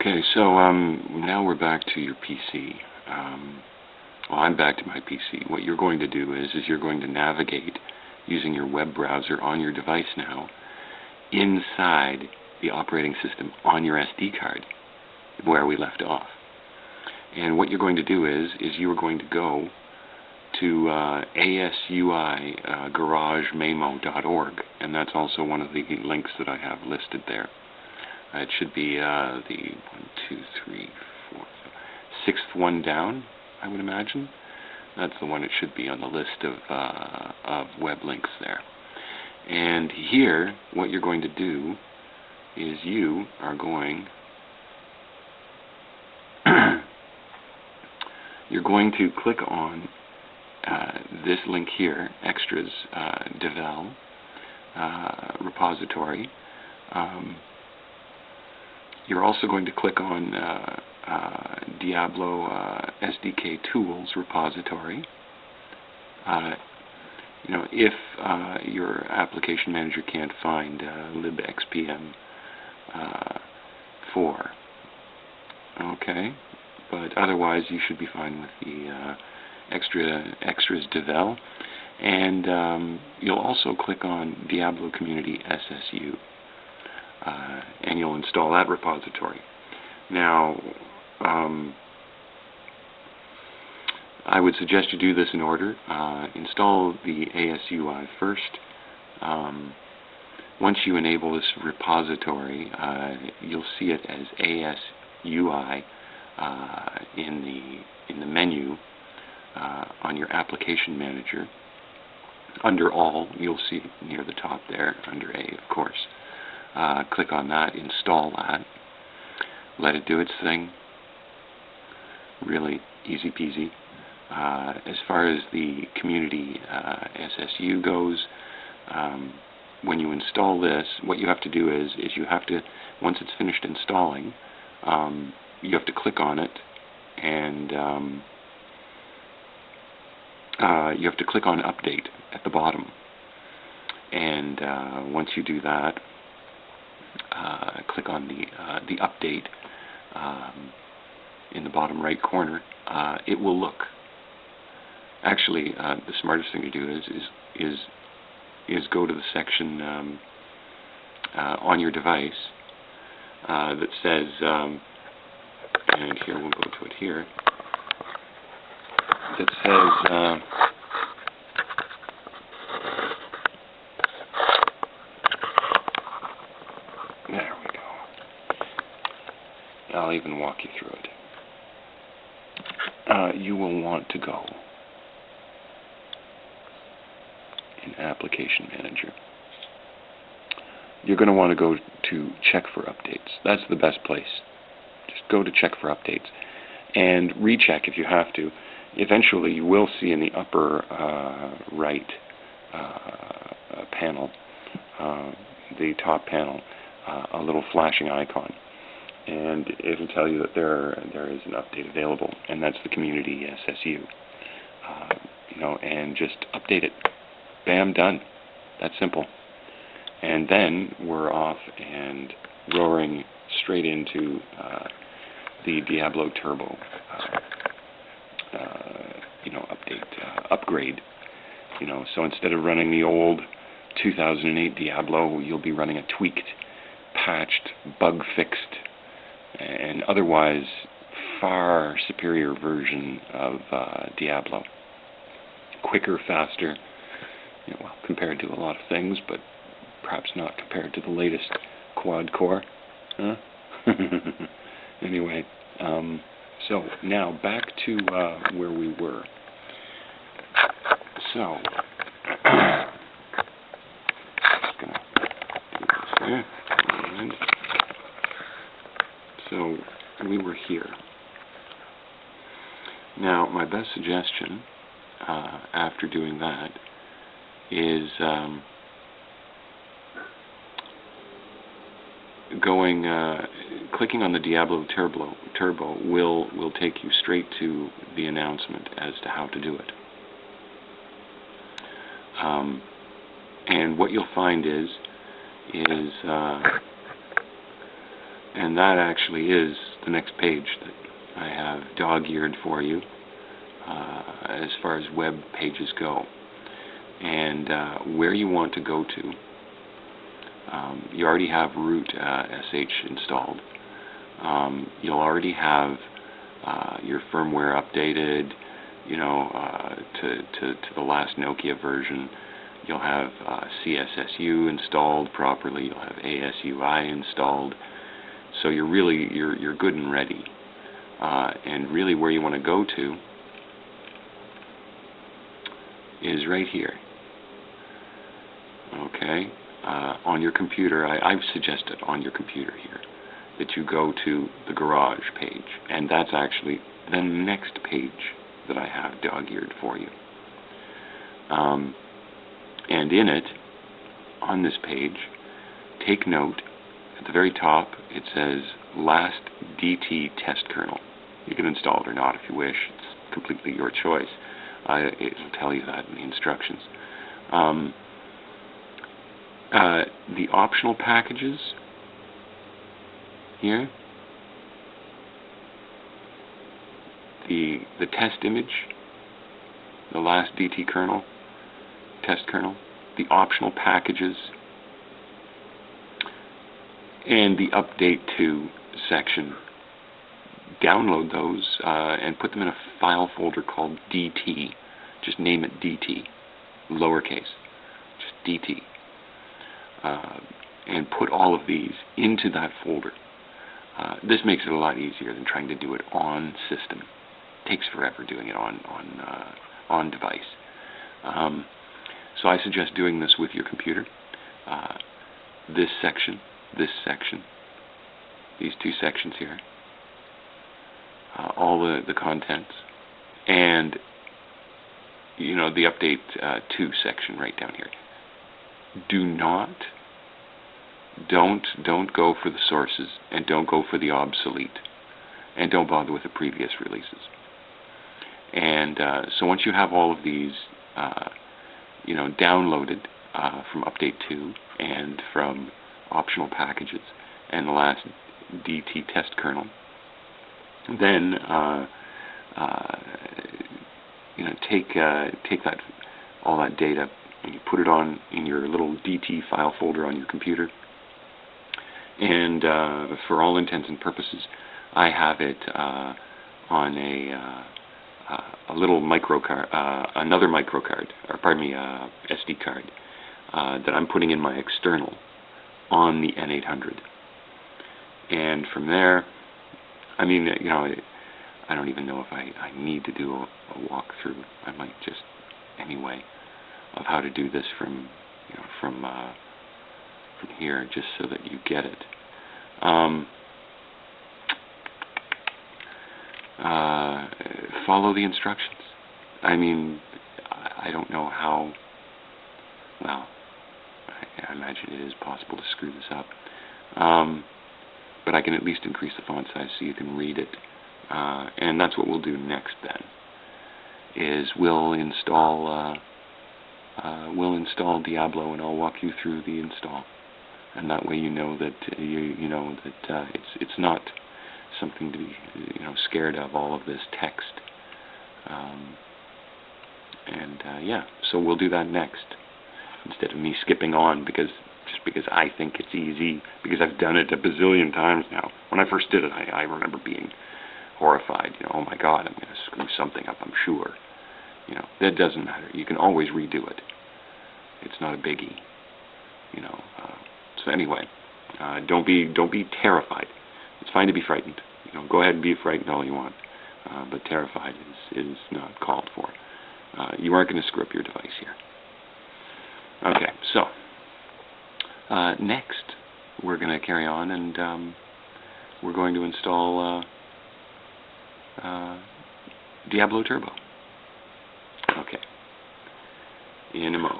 Okay, so now we're back to your PC. Well, I'm back to my PC. What you're going to do is you're going to navigate using your web browser on your device now inside the operating system on your SD card where we left off. And what you're going to do is you are going to go to ASUI garagememo.org, and that's also one of the links that I have listed there. It should be the 6th one down, I would imagine. That's the one it should be on the list of web links there. And here, what you're going to do is you are going you're going to click on this link here, Extras Devel repository. You're also going to click on Diablo SDK Tools repository. If your application manager can't find libxpm4, okay, but otherwise you should be fine with the Extras Devel, and you'll also click on Diablo Community SSU. And you'll install that repository. Now, I would suggest you do this in order. Install the ASUI first. Once you enable this repository, you'll see it as ASUI in the menu on your application manager. Under All, you'll see near the top there, under A, of course. Click on that, install that, let it do its thing. Really easy peasy. As far as the community SSU goes, when you install this, what you have to do is you have to, once it's finished installing, you have to click on it, and you have to click on Update at the bottom. And once you do that, click on the update in the bottom right corner. It will look. Actually, the smartest thing to do is go to the section on your device that says, and here we'll go to it here. That says. There we go. I'll even walk you through it. You will want to go in Application Manager. You're going to want to go to Check for Updates. That's the best place. Just go to Check for Updates and recheck if you have to. Eventually, you will see in the upper right panel, the top panel, a little flashing icon, and it'll tell you that there is an update available, and that's the Community SSU. And just update it. Bam, done. That's simple. And then we're off and roaring straight into the Diablo Turbo upgrade. So instead of running the old 2008 Diablo, you'll be running a tweaked, patched, bug-fixed, and otherwise far superior version of Diablo. Quicker, faster, compared to a lot of things, but perhaps not compared to the latest quad-core. Huh? Anyway, so now back to where we were. So, just gonna do this there. And so we were here. Now, my best suggestion after doing that is clicking on the Diablo Turbo will take you straight to the announcement as to how to do it. And what you'll find is And that actually is the next page that I have dog-eared for you as far as web pages go. And where you want to go to, you already have root sh installed. You'll already have your firmware updated, you know, to the last Nokia version. You'll have CSSU installed properly. You'll have ASUI installed. So you're good and ready. And really, where you want to go to is right here. Okay, on your computer. I've suggested on your computer here that you go to the garage page, and that's actually the next page that I have dog-eared for you. And in it, on this page, take note, at the very top it says last DT test kernel. You can install it or not if you wish. It's completely your choice. It'll tell you that in the instructions. The optional packages here, the test image, the last DT kernel, test kernel, the optional packages, and the update to section. Download those and put them in a file folder called DT. Just name it DT, lowercase, just DT. And put all of these into that folder. This makes it a lot easier than trying to do it on system. It takes forever doing it on device. So I suggest doing this with your computer. This section, these two sections here, all the contents, and you know, the update to section right down here. Don't go for the sources, and don't go for the obsolete, and don't bother with the previous releases. And so once you have all of these, you know, downloaded from update 2 and from optional packages and the last DT test kernel, then you know, take that all that data and you put it on in your little DT file folder on your computer. And for all intents and purposes, I have it on a little microcard, another microcard, or pardon me, SD card that I'm putting in my external on the n800. And from there, I mean, you know, I don't even know if I need to do a walkthrough. I might just anyway of how to do this from, you know, from here, just so that you get it. Follow the instructions. I mean, I don't know how. Well, I imagine it is possible to screw this up, but I can at least increase the font size so you can read it. And that's what we'll do next. Then is we'll install Diablo, and I'll walk you through the install. And that way you know that you know that it's not something to be, you know, scared of, all of this text. Yeah, so we'll do that next instead of me skipping on because I think it's easy, because I've done it a bazillion times now. When I first did it, I remember being horrified. You know, oh my God, I'm going to screw something up, I'm sure. You know, that doesn't matter. You can always redo it. It's not a biggie. You know. So anyway, don't be terrified. It's fine to be frightened. You know, go ahead and be frightened all you want, but terrified is not called for. You aren't going to screw up your device here. Okay, so next we're going to carry on, and we're going to install Diablo Turbo. Okay, in a moment.